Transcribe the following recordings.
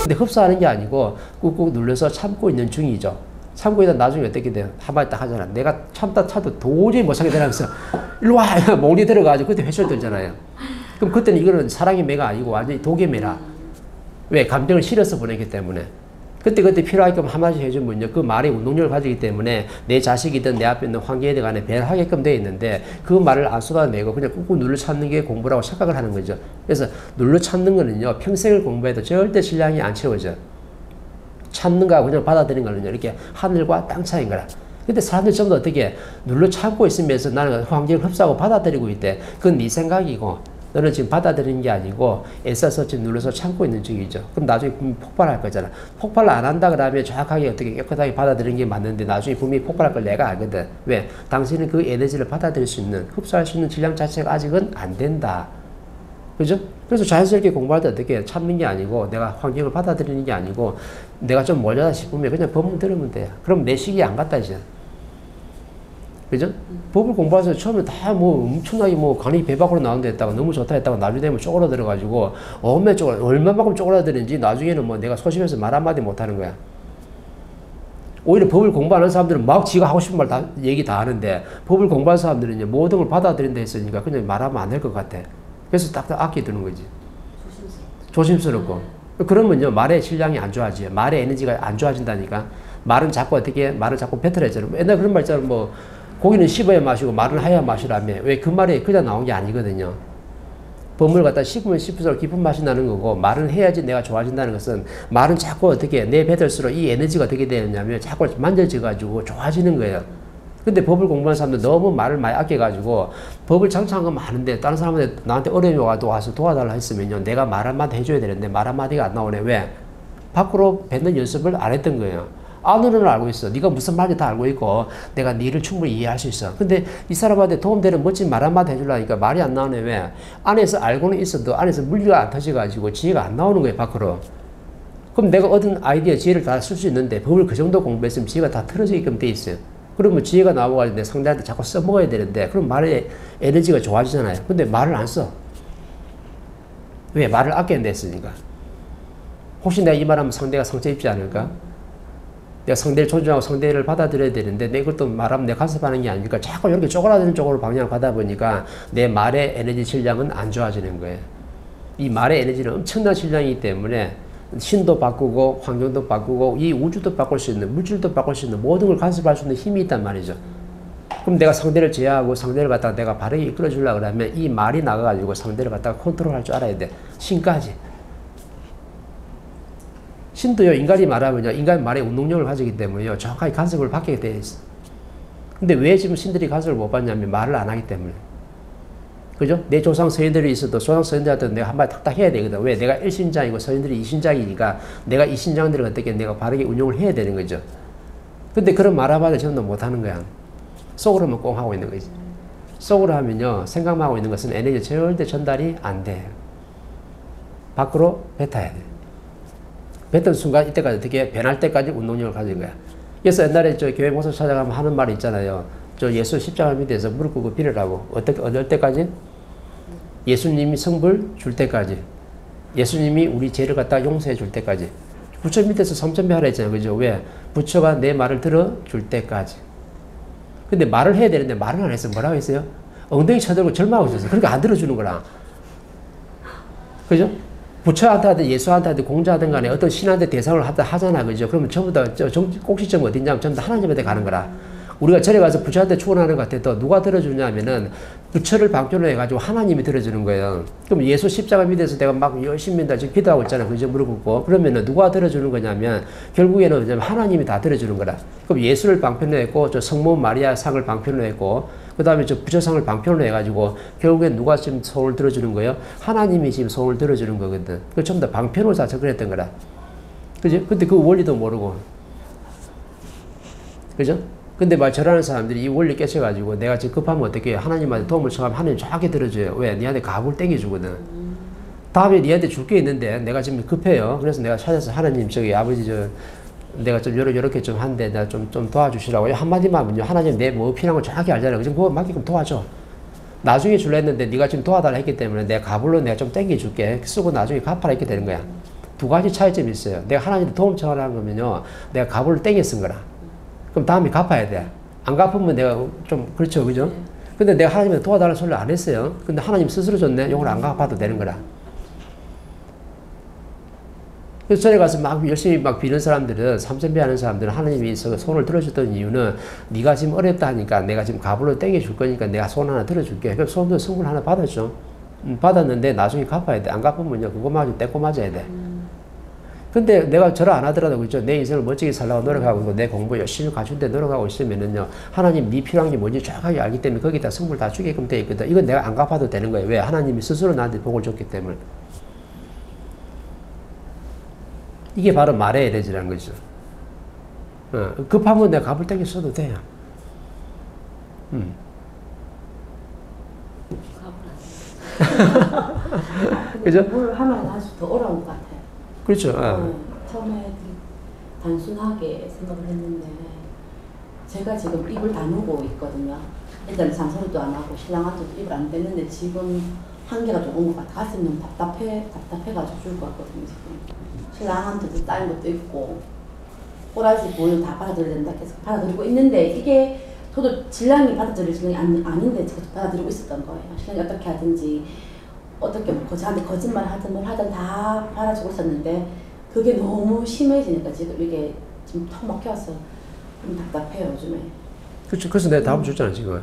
근데 흡수하는 게 아니고 꾹꾹 눌러서 참고 있는 중이죠. 참고 있다 나중에 어떻게 돼요? 한마디 딱 하잖아. 내가 참다 차도 도저히 못 참게 되면서 일로 와! 몽리 들어가지고 그때 회출 들잖아요. 그럼 그때는 이거는 사랑의 매가 아니고 완전히 독의 매라. 왜? 감정을 실어서 보내기 때문에. 그때 필요하게끔 한마디 해주면요. 그 말에 운동력을 가지기 때문에 내 자식이든 내 앞에 있는 환경에 간에 배를 하게끔 되어 있는데 그 말을 안 쏟아내고 그냥 꾹꾹 눌러 찾는 게 공부라고 착각을 하는 거죠. 그래서 눌러 찾는 거는요. 평생을 공부해도 절대 신량이 안 채워져. 찾는 거하고 그냥 받아들이는 거는요. 이렇게 하늘과 땅 차이인 거라. 근데 사람들이 전부 다 어떻게 눌러 찾고 있으면서 나는 환경을 흡수하고 받아들이고 있대. 그건 네 생각이고 너는 지금 받아들이는 게 아니고 애써서 지금 눌러서 참고 있는 중이죠. 그럼 나중에 분명히 폭발할 거잖아. 폭발을 안 한다 그러면 정확하게 어떻게 깨끗하게 받아들이는 게 맞는데 나중에 분명히 폭발할 걸 내가 알거든. 왜? 당신은 그 에너지를 받아들일 수 있는, 흡수할 수 있는 질량 자체가 아직은 안 된다. 그죠? 그래서 자연스럽게 공부할 때 어떻게 참는 게 아니고 내가 환경을 받아들이는 게 아니고 내가 좀 모자라 싶으면 그냥 법문 들으면 돼. 그럼 내 시기 안 갔다 이제. 그죠? 법을 공부해서 처음에 다 뭐 엄청나게 뭐 간이 배 밖으로 나오는 데 했다가 너무 좋다 했다가 나중에 되면 쪼그라들어가지고 얼마만큼 쪼그라드는지 나중에는 뭐 내가 소심해서 말 한마디 못하는 거야. 오히려 법을 공부하는 사람들은 막 지가 하고 싶은 말 다 얘기 다 하는데 법을 공부하는 사람들은 이제 모든 걸 받아들인다 했으니까 그냥 말하면 안 될 것 같아. 그래서 딱딱 아껴두는 거지. 조심스럽고. 그러면요 말의 질량이 안 좋아지요. 말의 에너지가 안 좋아진다니까. 말은 자꾸 말을 자꾸 뱉어내잖아요. 옛날 그런 말 있잖아요. 뭐 고기는 씹어야 마시고 말은 하야 마시라며. 왜? 그 말이 그냥 나온 게 아니거든요. 법을 갖다 씹으면 씹을수록 깊은 맛이 나는 거고 말은 해야지 내가 좋아진다는 것은 말은 자꾸 어떻게 내뱉을수록 이 에너지가 어떻게 되느냐면 자꾸 만져져가지고 좋아지는 거예요. 근데 법을 공부하는 사람들 너무 말을 많이 아껴가지고 법을 장창한 건 많은데 다른 사람한테 나한테 어려움이 와서 도와달라 했으면요. 내가 말 한마디 해줘야 되는데 말 한마디가 안 나오네. 왜? 밖으로 뱉는 연습을 안 했던 거예요. 안으로는 알고 있어. 네가 무슨 말인지 다 알고 있고 내가 네를 충분히 이해할 수 있어. 근데 이 사람한테 도움되는 멋진 말 한마디 해주려니까 말이 안 나오네. 왜? 안에서 알고는 있어도 안에서 물리가 안 터져가지고 지혜가 안 나오는 거예요. 밖으로. 그럼 내가 얻은 아이디어 지혜를 다 쓸 수 있는데 법을 그 정도 공부했으면 지혜가 다 틀어지게끔 돼 있어요. 그러면 지혜가 나와가지고 내 상대한테 자꾸 써먹어야 되는데 그럼 말의 에너지가 좋아지잖아요. 근데 말을 안 써. 왜? 말을 아껴냈으니까. 혹시 내가 이 말하면 상대가 상처 입지 않을까? 내가 상대를 존중하고 상대를 받아들여야 되는데 내 이것도 말하면 내 간섭하는 게 아니니까 자꾸 이렇게 쪼그라드는 쪽으로 방향을 가다 보니까 내 말의 에너지 질량은 안 좋아지는 거예요. 이 말의 에너지는 엄청난 질량이기 때문에 신도 바꾸고 환경도 바꾸고 이 우주도 바꿀 수 있는 물질도 바꿀 수 있는 모든 걸 간섭할 수 있는 힘이 있단 말이죠. 그럼 내가 상대를 제어하고 상대를 갖다가 내가 바르게 이끌어 주려고 그러면 이 말이 나가가지고 상대를 갖다가 컨트롤할 줄 알아야 돼. 신까지. 신도요, 인간이 말하면요, 인간 말에 운동력을 가지기 때문에요, 정확하게 간섭을 받게 돼 있어. 근데 왜 지금 신들이 간섭을 못 받냐면 말을 안 하기 때문에. 그죠? 내 조상 서인들이 있어도 조상 서인들한테 내가 한마디 탁탁 해야 되거든. 왜? 내가 일신장이고 서인들이 이신장이니까 내가 이 신장들을 어떻게 내가 바르게 운용을 해야 되는 거죠. 근데 그런 말 한마디 전부 못 하는 거야. 속으로만 꽁 하고 있는 거지. 속으로 하면요, 생각만 하고 있는 것은 에너지 절대 전달이 안 돼. 밖으로 뱉어야 돼. 뱉던 순간 이때까지 어떻게 변할 때까지 운동력을 가진 거야. 그래서 옛날에 저 교회 목사 찾아가면 하는 말이 있잖아요. 저 예수 십자가 밑에서 무릎 꿇고 빌으라고. 어떨 때까지? 예수님이 성불 줄 때까지. 예수님이 우리 죄를 갖다 용서해 줄 때까지. 부처 밑에서 삼천배 하라 했잖아요. 그죠? 왜? 부처가 내 말을 들어줄 때까지. 근데 말을 해야 되는데 말을 안 했어. 뭐라고 했어요? 엉덩이 쳐들고 절망하고 있었어. 그러니까 안 들어주는 거라. 그죠? 부처한테 하든 예수한테 하든 공자하든 간에 어떤 신한테 대상을 하잖아. 그죠? 그러면 전부 다 꼭지점이 어딨냐면 전부 다 하나님한테 가는 거라. 우리가 절에 가서 부처한테 축원하는 것 같아도 누가 들어주냐면은 부처를 방편으로 해가지고 하나님이 들어주는 거예요. 그럼 예수 십자가 밑에서 내가 막 열심히 지금 기도하고 있잖아. 그죠? 무릎 꿇고. 그러면은 누가 들어주는 거냐면 결국에는 하나님이 다 들어주는 거라. 그럼 예수를 방편으로 했고 저 성모 마리아 상을 방편으로 했고 그 다음에 저 부처상을 방편으로 해가지고 결국엔 누가 지금 손을 들어주는 거예요? 하나님이 지금 손을 들어주는 거거든. 그 전부 다 방편으로 다 접근했던 거라. 그죠? 근데 그 원리도 모르고. 그죠? 근데 말 절하는 사람들이 이 원리 깨쳐가지고 내가 지금 급하면 어떻게 해요? 하나님한테 도움을 청하면 하나님 정확히 들어줘요. 왜? 니한테 가구를 땡겨주거든. 다음에 니한테 줄 게 있는데 내가 지금 급해요. 그래서 내가 찾아서 하나님 저기 아버지 내가 좀 요렇게 좀 한데 나 좀 도와주시라고 한마디만 하면요. 하나님 내 뭐 필요한 걸 정확히 알잖아요. 그럼 그거 맡기면 도와줘. 나중에 줄라 했는데 네가 지금 도와달라 했기 때문에 내가 가불로 내가 좀 땡겨줄게. 쓰고 나중에 갚아라 이렇게 되는 거야. 두 가지 차이점이 있어요. 내가 하나님한테 도움 청하라는 거면요. 내가 갑을 땡겨 쓴 거라. 그럼 다음에 갚아야 돼. 안 갚으면 내가 좀 그렇죠. 그죠? 근데 내가 하나님한테 도와달라는 소리를 안 했어요. 근데 하나님 스스로 줬네. 이걸 안 갚아도 되는 거라. 그래서 전에 가서 막 열심히 막 비는 사람들은, 삼천배 하는 사람들은 하나님이 손을 들어줬던 이유는 네가 지금 어렵다 하니까 내가 지금 갑으로 땡겨줄 거니까 내가 손 하나 들어줄게. 그럼 손도 선물 하나 받았죠. 받았는데 나중에 갚아야 돼. 안 갚으면요. 그거마저 떼고 맞아야 돼. 근데 내가 절을 안 하더라도 그죠? 내 인생을 멋지게 살려고 노력하고 있고 내 공부 열심히 갖춘데 노력하고 있으면은요. 하나님 네 필요한 게 뭔지 정확하게 알기 때문에 거기다 선물 다 주게끔 돼 있거든. 이건 내가 안 갚아도 되는 거예요. 왜? 하나님이 스스로 나한테 복을 줬기 때문에. 이게 바로 말의 에너지라는 거죠. 급하면 내가 갚을 땡겨 써도 돼요. 그죠? 뭘 하면 할수록 더 어려운 것 같아요. 그렇죠. 처음에 단순하게 생각을 했는데 제가 지금 입을 다물고 있거든요. 일단 장소리도 안 하고 신랑한테도 입을 안 댔는데 지금 한계가 좀 온 것 같아. 가슴이 너무 답답해가지고 죽을 것 같거든요. 지금 신랑한테도 쌓인 것도 있고 꼬라지 보이는 다 받아들여야 된다 계속 받아들이고 있는데 이게 저도 신랑이 받아들일 신랑이 아닌데 제가 받아들이고 있었던 거예요. 신랑이 어떻게 하든지 어떻게 뭐 저한테 거짓말 하든 뭘 하든 다 받아주고 있었는데 그게 너무 심해지니까 지금 이게 지금 턱 막혀서 좀 답답해요 요즘에. 그렇죠. 그래서 내가 답을 줬잖아 지금.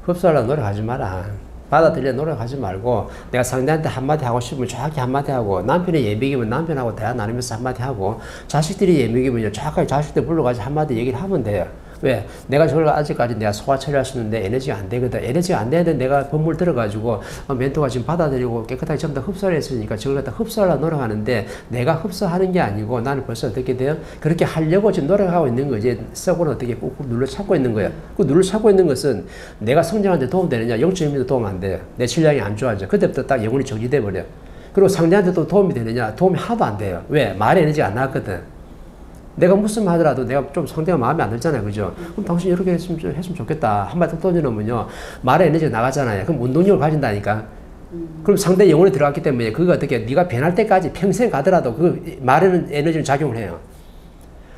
흡수하려고 노력하지 마라. 받아들여 노력하지 말고 내가 상대한테 한마디 하고 싶으면 정확히 한마디 하고 남편이 예비기면 남편하고 대화 나누면서 한마디 하고 자식들이 예비기면 정확하게 자식들 불러가지고 한마디 얘기를 하면 돼요. 왜? 내가 저걸 아직까지 내가 소화 처리할 수 있는데 에너지가 안 되거든. 에너지가 안 되는데 내가 건물 들어가지고 멘토가 지금 받아들이고 깨끗하게 전부 다 흡수를 했으니까 저걸 갖다 흡수하려고 노력하는데 내가 흡수하는 게 아니고 나는 벌써 어떻게 돼요? 그렇게 하려고 지금 노력하고 있는 거지. 썩은 어떻게 꾹꾹 눌러 참고 있는 거야. 그 눌러 참고 있는 것은 내가 성장하는데 도움되느냐? 0.1미도 도움 안 돼요. 내 질량이 안 좋아져. 그때부터 딱 영혼이 정지돼 버려. 그리고 상대한테도 도움이 되느냐? 도움이 하나도 안 돼요. 왜? 말의 에너지가 안 나왔거든. 내가 무슨 말 하더라도 내가 좀 상대가 마음에 안 들잖아요. 그죠? 그럼 당신 이렇게 했으면 좋겠다. 한마디 툭 던져놓으면요. 말의 에너지가 나가잖아요. 그럼 운동력을 가진다니까. 그럼 상대 영혼이 들어갔기 때문에 그거 어떻게 네가 변할 때까지 평생 가더라도 그 말의 에너지는 작용을 해요.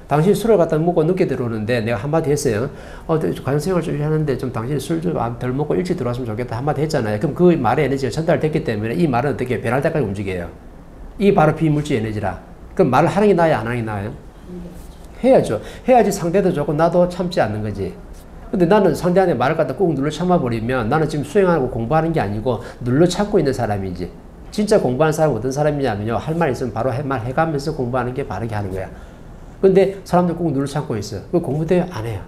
당신이 술을 갖다 먹고 늦게 들어오는데 내가 한마디 했어요. 가정생활 좀 하는데 좀 당신이 술 좀 덜 먹고 일찍 들어왔으면 좋겠다. 한마디 했잖아요. 그럼 그 말의 에너지가 전달됐기 때문에 이 말은 어떻게 변할 때까지 움직여요. 이게 바로 비물질 에너지라. 그럼 말을 하는 게 나아요? 안 하는 게 나아요? 해야죠. 해야지 상대도 좋고 나도 참지 않는 거지. 근데 나는 상대한테 말을 갖다 꾹 눌러 참아버리면 나는 지금 수행하고 공부하는 게 아니고 눌러 참고 있는 사람이지. 진짜 공부하는 사람은 어떤 사람이냐면요. 할 말 있으면 바로 말 해가면서 공부하는 게 바르게 하는 거야. 근데 사람들 꾹 눌러 참고 있어. 그 공부대회 안 해요.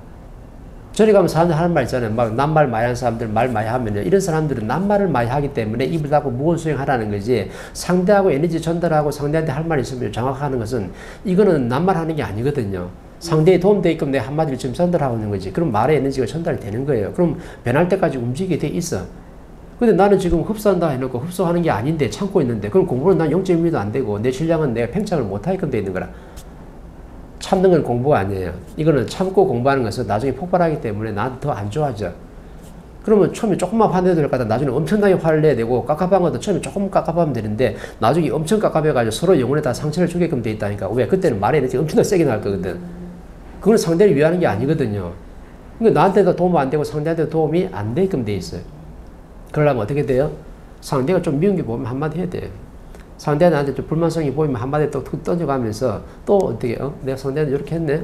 저리 가면 사람들 하는 말 있잖아요. 막 낱말 많이 하는 사람들 말 많이 하면요. 이런 사람들은 낱말을 많이 하기 때문에 입을 닫고 무언 수행하라는 거지. 상대하고 에너지 전달하고 상대한테 할 말 있으면 정확하는 것은 이거는 낱말 하는 게 아니거든요. 상대에 도움되게끔 내 한마디를 지금 전달하고 있는 거지. 그럼 말의 에너지가 전달이 되는 거예요. 그럼 변할 때까지 움직이게 돼 있어. 근데 나는 지금 흡수한다 해놓고 흡수하는 게 아닌데 참고 있는데 그럼 공부는 난 0.1미도 안 되고 내 질량은 내가 팽창을 못하게끔 돼 있는 거라. 참는 건 공부가 아니에요. 이거는 참고 공부하는 것은 나중에 폭발하기 때문에 나한테 더 안 좋아져. 그러면 처음에 조금만 화내도 될 것 같아. 나중에 엄청나게 화를 내야 되고 깝깝한 것도 처음에 조금 깝깝하면 되는데 나중에 엄청 깝깝해가지고 서로 영혼에 다 상처를 주게끔 돼 있다니까. 왜? 그때는 말의 에너지가 엄청나게 세게 나갈 거거든. 그건 상대를 위하는 게 아니거든요. 그러니까 나한테도 도움 안 되고 상대한테도 도움이 안 되게끔 돼 있어요. 그러려면 어떻게 돼요? 상대가 좀 미운 게 보면 한마디 해야 돼요. 상대한테 좀 불만성이 보이면 한마디 또 던져가면서 또 어떻게 내가 상대한테 이렇게 했네?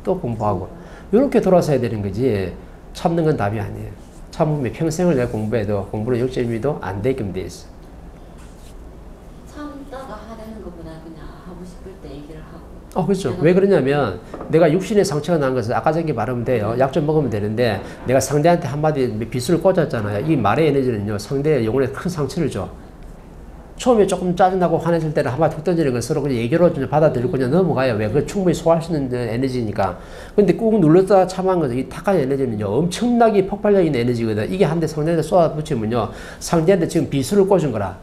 또 공부하고 이렇게 돌아서야 되는 거지. 참는 건 답이 아니에요. 참으면 평생을 내가 공부해도 공부는 0.1미도 안 되게끔 돼 있어. 참다가 하려는 것보다 그냥 하고 싶을 때 얘기를 하고. 그렇죠. 왜 그러냐면 내가 육신에 상처가 난 것은 아까 전에 말하면 돼요. 약 좀 먹으면 되는데 내가 상대한테 한마디 빗을 꽂았잖아요. 이 말의 에너지는요. 상대의 영혼에 큰 상처를 줘. 처음에 조금 짜증나고 화냈을 때는 한마디 툭 던지는 건 서로 그냥 얘기로 받아들이고 그냥 넘어가요. 왜? 그걸 충분히 소화할 수 있는 에너지니까. 근데 꾹 눌렀다가 참한 것은 이 탁한 에너지는요. 엄청나게 폭발적인 에너지거든. 이게 한 대 상대한테 쏟아붙이면요. 상대한테 지금 비수를 꽂은 거라.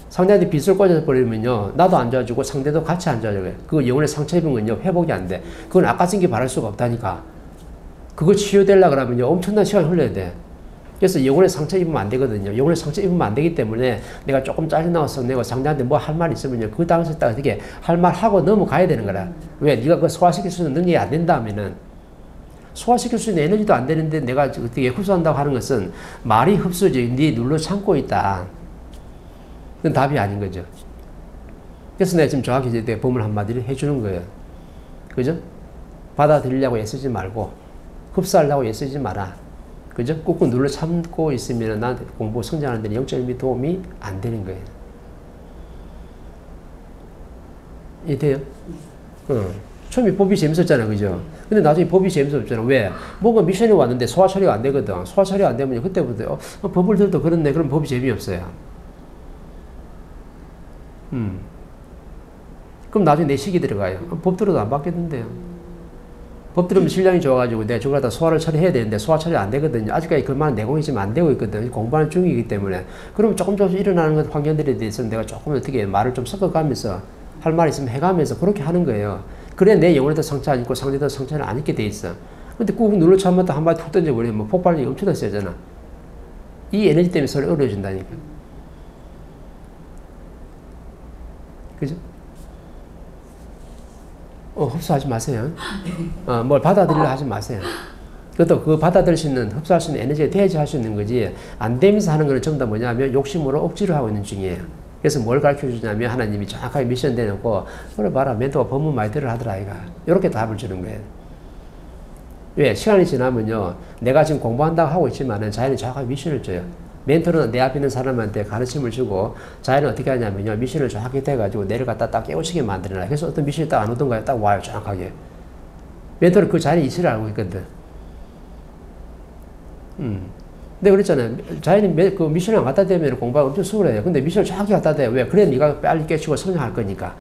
상대한테 비수를 꽂아서 버리면요. 나도 안 좋아지고 상대도 같이 안 좋아져요. 그거 영혼에 상처 입은 건요. 회복이 안 돼. 그건 아까 쓴 게 바랄 수가 없다니까. 그거 치유되려고 그러면요. 엄청난 시간이 흘러야 돼. 그래서 영혼의 상처 입으면 안 되거든요. 영혼의 상처 입으면 안 되기 때문에 내가 조금 짜증나서 내가 상대한테 뭐 할 말 있으면요. 그 당시에 딱 어떻게 할 말 하고 넘어가야 되는 거라. 왜? 네가 그거 소화시킬 수 있는 능력이 안 된다 하면은 소화시킬 수 있는 에너지도 안 되는데 내가 어떻게 흡수한다고 하는 것은 말이 흡수지. 네 눌러 참고 있다. 그건 답이 아닌 거죠. 그래서 내가 지금 정확히 이제 내 법을 한마디를 해주는 거예요. 그죠? 받아들이려고 애쓰지 말고 흡수하려고 애쓰지 마라. 그죠? 꾹꾹 눌러 참고 있으면 나한테 공부 성장하는 데 0.1mm 도움이 안 되는 거예요. 이해돼요? 처음에 법이 재밌었잖아. 그죠? 근데 나중에 법이 재밌었잖아. 왜? 뭔가 미션이 왔는데 소화 처리가 안 되거든. 소화 처리가 안 되면 그때부터 법을 들어도 그렇네. 그럼 법이 재미없어요. 그럼 나중에 내 식이 들어가요. 법 들어도 안 받겠는데요. 법 들으면 신량이 좋아가지고 내가 저걸 다 소화를 처리해야 되는데 소화 처리 안 되거든요. 아직까지 그만한 내공이 지금 안 되고 있거든요. 공부하는 중이기 때문에. 그러면 조금씩 일어나는 것 환경들에 대해서 내가 조금 어떻게 말을 좀 섞어가면서 할 말 있으면 해가면서 그렇게 하는 거예요. 그래 내 영혼에도 상처 안 입고 상대도 상처를 안 입게 돼 있어. 근데 꾹 눌러 참았다 한 마디 툭 던져버리면 뭐 폭발력이 엄청 세잖아. 이 에너지 때문에 서로 어려워진다니까. 그죠? 흡수하지 마세요. 뭘 받아들이려 하지 마세요. 그것도 그 받아들일 수 있는, 흡수할 수 있는 에너지가 돼야지 할 수 있는 거지, 안 되면서 하는 거는 전부 다 뭐냐면 욕심으로 억지로 하고 있는 중이에요. 그래서 뭘 가르쳐 주냐면 하나님이 정확하게 미션 대놓고, 그래 봐라, 멘토가 법문 많이 들으라 하더라, 아이가. 이렇게 답을 주는 거예요. 왜? 시간이 지나면요, 내가 지금 공부한다고 하고 있지만은 자연이 정확하게 미션을 줘요. 멘토는 내 앞에 있는 사람한테 가르침을 주고, 자연은 어떻게 하냐면요, 미션을 정확하게 돼가지고 내려갔다 딱 깨우치게 만들어놔요. 그래서 어떤 미션이 딱 안 오던가요? 딱 와요, 정확하게. 멘토는 그 자연의 이치를 알고 있거든. 근데 그랬잖아요. 자연이 그 미션을 안 갖다 대면 공부하기 엄청 수월해요. 근데 미션을 정확히 갖다 대. 왜? 그래 네가 빨리 깨치고 성장할 거니까.